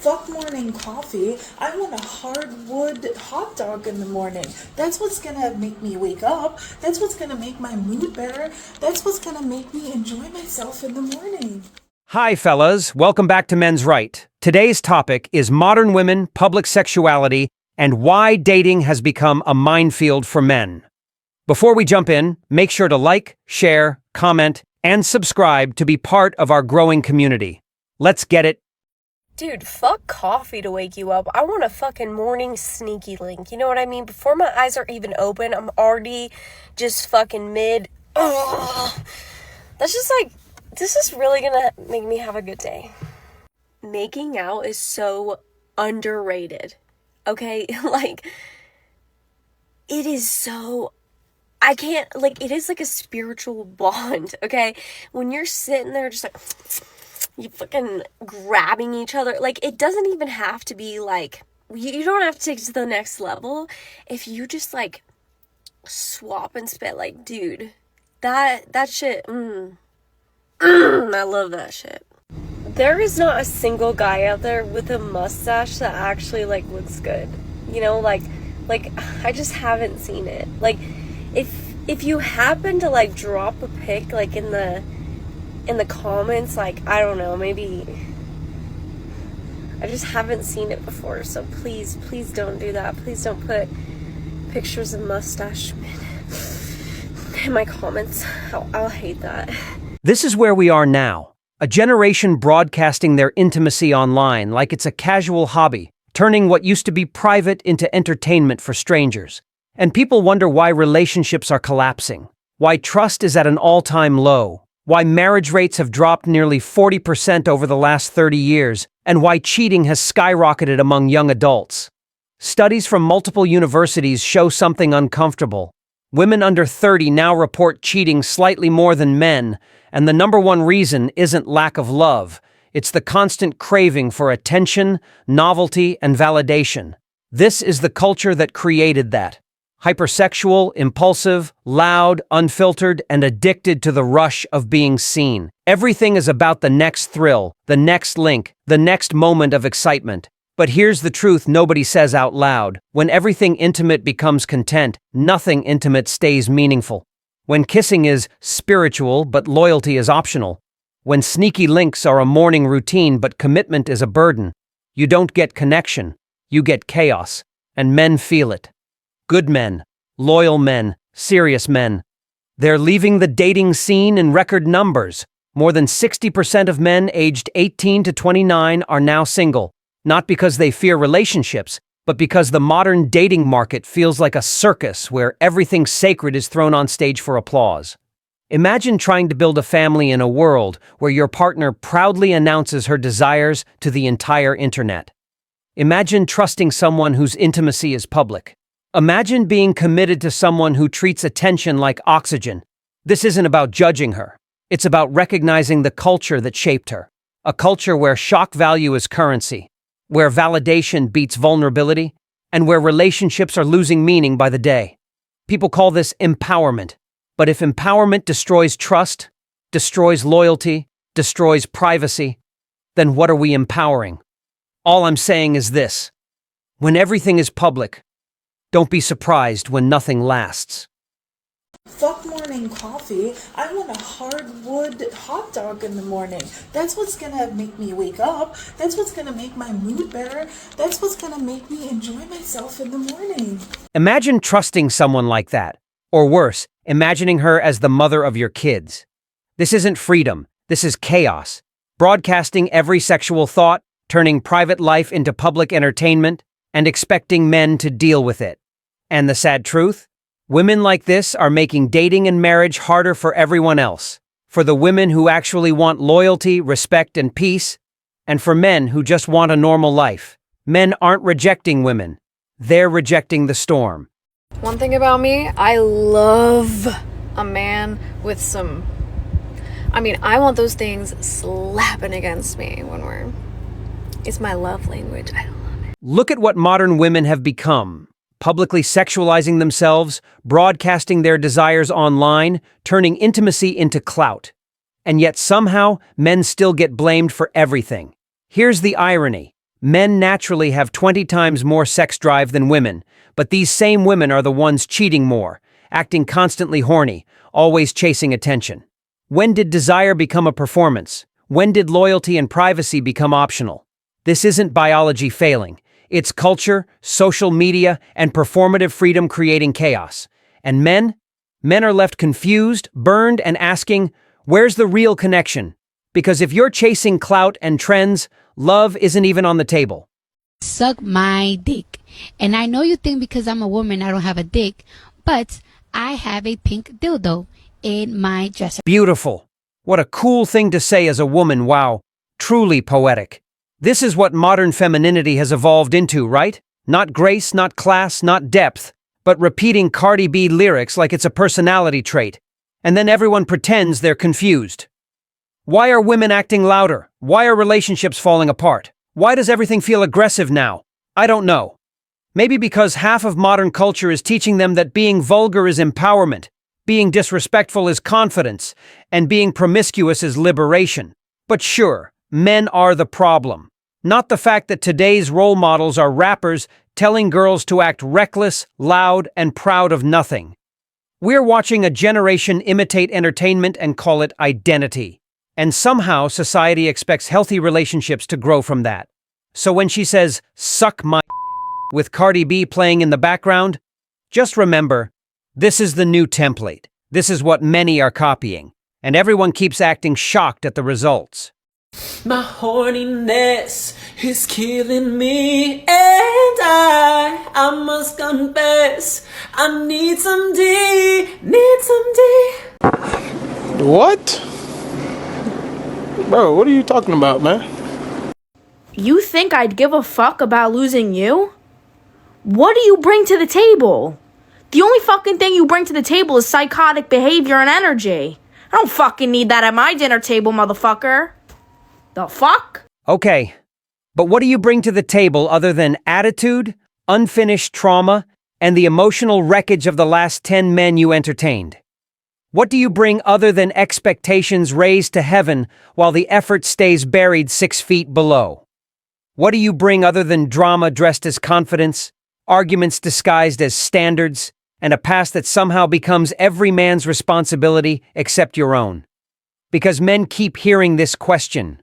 Fuck morning coffee. I want a hardwood hot dog in the morning. That's what's gonna make me wake up. That's what's gonna make my mood better. That's what's gonna make me enjoy myself in the morning. Hi, fellas. Welcome back to Men's Right. Today's topic is modern women, public sexuality, and why dating has become a minefield for men. Before we jump in, make sure to like, share, comment, and subscribe to be part of our growing community. Let's get it. Dude, fuck coffee to wake you up. I want a fucking morning sneaky link. You know what I mean? Before my eyes are even open, I'm already just fucking mid. Ugh. That's just like, this is really gonna make me have a good day. Making out is so underrated. Okay? Like, it is so... I can't, like, it is like a spiritual bond, okay? When you're sitting there just like... you fucking grabbing each other. Like, it doesn't even have to be like, you don't have to take it to the next level. If you just like swap and spit, like, dude, that shit, I love that shit. There is not a single guy out there with a mustache that actually like looks good. You know, like I just haven't seen it. Like, if you happen to like drop a pic like in the comments, like, I don't know, maybe I just haven't seen it before, so please don't do that. Please don't put pictures of mustache men in my comments. I'll hate that. This is where we are now. A generation broadcasting their intimacy online like it's a casual hobby, turning what used to be private into entertainment for strangers. And people wonder why relationships are collapsing, why trust is at an all-time low, why marriage rates have dropped nearly 40% over the last 30 years, and why cheating has skyrocketed among young adults. Studies from multiple universities show something uncomfortable. Women under 30 now report cheating slightly more than men, and the number one reason isn't lack of love. It's the constant craving for attention, novelty, and validation. This is the culture that created that. Hypersexual, impulsive, loud, unfiltered, and addicted to the rush of being seen. Everything is about the next thrill, the next link, the next moment of excitement. But here's the truth nobody says out loud. When everything intimate becomes content, nothing intimate stays meaningful. When kissing is spiritual but loyalty is optional. When sneaky links are a morning routine but commitment is a burden. You don't get connection, you get chaos. And men feel it. Good men, loyal men, serious men. They're leaving the dating scene in record numbers. More than 60% of men aged 18 to 29 are now single, not because they fear relationships, but because the modern dating market feels like a circus where everything sacred is thrown on stage for applause. Imagine trying to build a family in a world where your partner proudly announces her desires to the entire internet. Imagine trusting someone whose intimacy is public. Imagine being committed to someone who treats attention like oxygen. This isn't about judging her. It's about recognizing the culture that shaped her. A culture where shock value is currency, where validation beats vulnerability, and where relationships are losing meaning by the day. People call this empowerment. But if empowerment destroys trust, destroys loyalty, destroys privacy, then what are we empowering? All I'm saying is this: when everything is public, don't be surprised when nothing lasts. Fuck morning coffee. I want a hardwood hot dog in the morning. That's what's gonna make me wake up. That's what's gonna make my mood better. That's what's gonna make me enjoy myself in the morning. Imagine trusting someone like that. Or worse, imagining her as the mother of your kids. This isn't freedom. This is chaos. Broadcasting every sexual thought, turning private life into public entertainment, and expecting men to deal with it. And the sad truth? Women like this are making dating and marriage harder for everyone else. For the women who actually want loyalty, respect, and peace, and for men who just want a normal life. Men aren't rejecting women. They're rejecting the storm. One thing about me, I love a man with some... I want those things slapping against me when it's my love language. I love it. Look at what modern women have become. Publicly sexualizing themselves, broadcasting their desires online, turning intimacy into clout. And yet somehow, men still get blamed for everything. Here's the irony. Men naturally have 20 times more sex drive than women, but these same women are the ones cheating more, acting constantly horny, always chasing attention. When did desire become a performance? When did loyalty and privacy become optional? This isn't biology failing. It's culture, social media, and performative freedom creating chaos. And men? Men are left confused, burned, and asking, where's the real connection? Because if you're chasing clout and trends, love isn't even on the table. Suck my dick. And I know you think because I'm a woman I don't have a dick, but I have a pink dildo in my dresser. Beautiful. What a cool thing to say as a woman, wow. Truly poetic. This is what modern femininity has evolved into, right? Not grace, not class, not depth, but repeating Cardi B lyrics like it's a personality trait. And then everyone pretends they're confused. Why are women acting louder? Why are relationships falling apart? Why does everything feel aggressive now? I don't know. Maybe because half of modern culture is teaching them that being vulgar is empowerment, being disrespectful is confidence, and being promiscuous is liberation. But sure, men are the problem. Not the fact that today's role models are rappers telling girls to act reckless, loud, and proud of nothing. We're watching a generation imitate entertainment and call it identity. And somehow society expects healthy relationships to grow from that. So when she says, suck my with Cardi B playing in the background, just remember, this is the new template. This is what many are copying. And everyone keeps acting shocked at the results. My horniness is killing me, and I must confess, I need some D. What? Bro, what are you talking about, man? You think I'd give a fuck about losing you? What do you bring to the table? The only fucking thing you bring to the table is psychotic behavior and energy. I don't fucking need that at my dinner table, motherfucker. The fuck? Okay, but what do you bring to the table other than attitude, unfinished trauma, and the emotional wreckage of the last 10 men you entertained? What do you bring other than expectations raised to heaven while the effort stays buried 6 feet below? What do you bring other than drama dressed as confidence, arguments disguised as standards, and a past that somehow becomes every man's responsibility except your own? Because men keep hearing this question.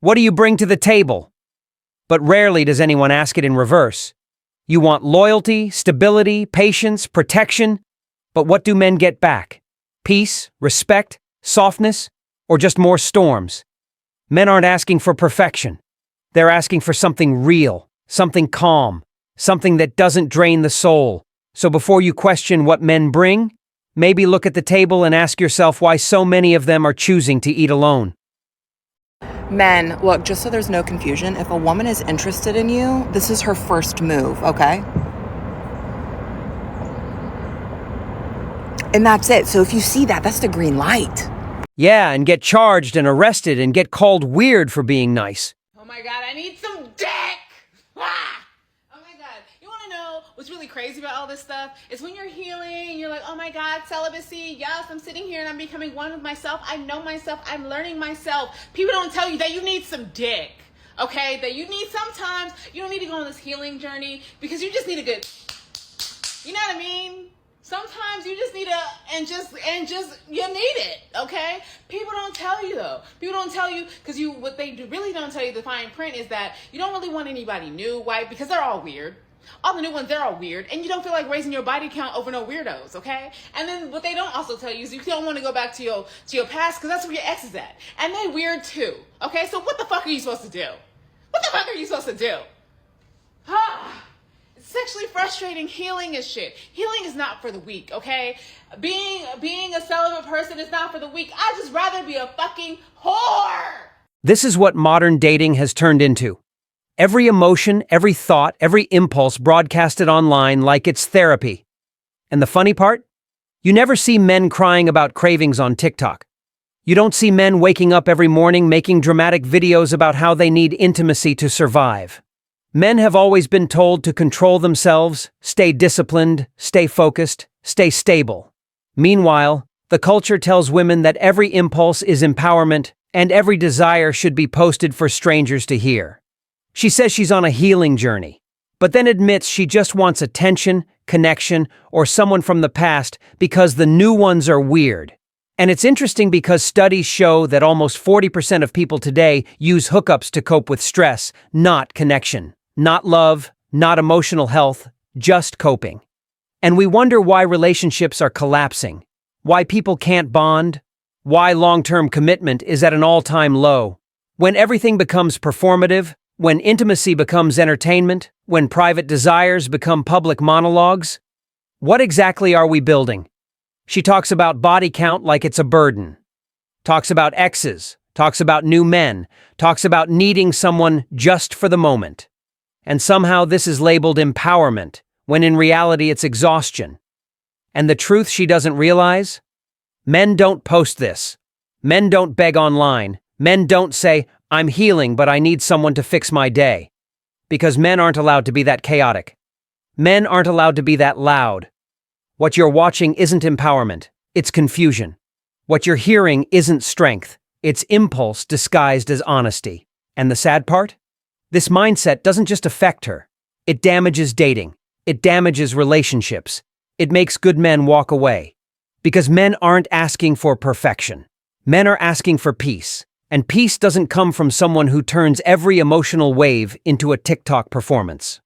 What do you bring to the table? But rarely does anyone ask it in reverse. You want loyalty, stability, patience, protection, but what do men get back? Peace, respect, softness, or just more storms? Men aren't asking for perfection. They're asking for something real, something calm, something that doesn't drain the soul. So before you question what men bring, maybe look at the table and ask yourself why so many of them are choosing to eat alone. Men, look, just so there's no confusion, if a woman is interested in you, this is her first move, okay? And that's it. So if you see that, that's the green light. Yeah, and get charged and arrested and get called weird for being nice. Oh my God, I need some dick! Ah! Oh my God, you want to know what's really crazy about all this stuff? Is when you're healing, you're like, oh my God, celibacy, yes, I'm sitting here and I'm becoming one with myself. I know myself, I'm learning myself. People don't tell you that you need some dick, okay? That you need sometimes, you don't need to go on this healing journey because you just need a good, you know what I mean? Sometimes you just need you need it, okay? People don't tell you though. People don't tell you because what they really don't tell you, the fine print, is that you don't really want anybody new, right? Because they're all weird. All the new ones, they're all weird. And you don't feel like raising your body count over no weirdos, okay? And then what they don't also tell you is you don't want to go back to your past because that's where your ex is at. And they weird too, okay? So what the fuck are you supposed to do? What the fuck are you supposed to do? Sexually frustrating. Healing is shit. Healing is not for the weak, okay? Being a celibate person is not for the weak. I'd just rather be a fucking whore. This is what modern dating has turned into. Every emotion, every thought, every impulse broadcasted online like it's therapy. And the funny part? You never see men crying about cravings on TikTok. You don't see men waking up every morning making dramatic videos about how they need intimacy to survive. Men have always been told to control themselves, stay disciplined, stay focused, stay stable. Meanwhile, the culture tells women that every impulse is empowerment and every desire should be posted for strangers to hear. She says she's on a healing journey, but then admits she just wants attention, connection, or someone from the past because the new ones are weird. And it's interesting because studies show that almost 40% of people today use hookups to cope with stress, not connection, not love, not emotional health, just coping. And we wonder why relationships are collapsing, why people can't bond, why long-term commitment is at an all-time low. When everything becomes performative, when intimacy becomes entertainment, when private desires become public monologues, what exactly are we building? She talks about body count like it's a burden, talks about exes, talks about new men, talks about needing someone just for the moment. And somehow this is labeled empowerment, when in reality it's exhaustion. And the truth she doesn't realize? Men don't post this. Men don't beg online. Men don't say, I'm healing, but I need someone to fix my day. Because men aren't allowed to be that chaotic. Men aren't allowed to be that loud. What you're watching isn't empowerment, it's confusion. What you're hearing isn't strength, it's impulse disguised as honesty. And the sad part? This mindset doesn't just affect her. It damages dating. It damages relationships. It makes good men walk away. Because men aren't asking for perfection. Men are asking for peace. And peace doesn't come from someone who turns every emotional wave into a TikTok performance.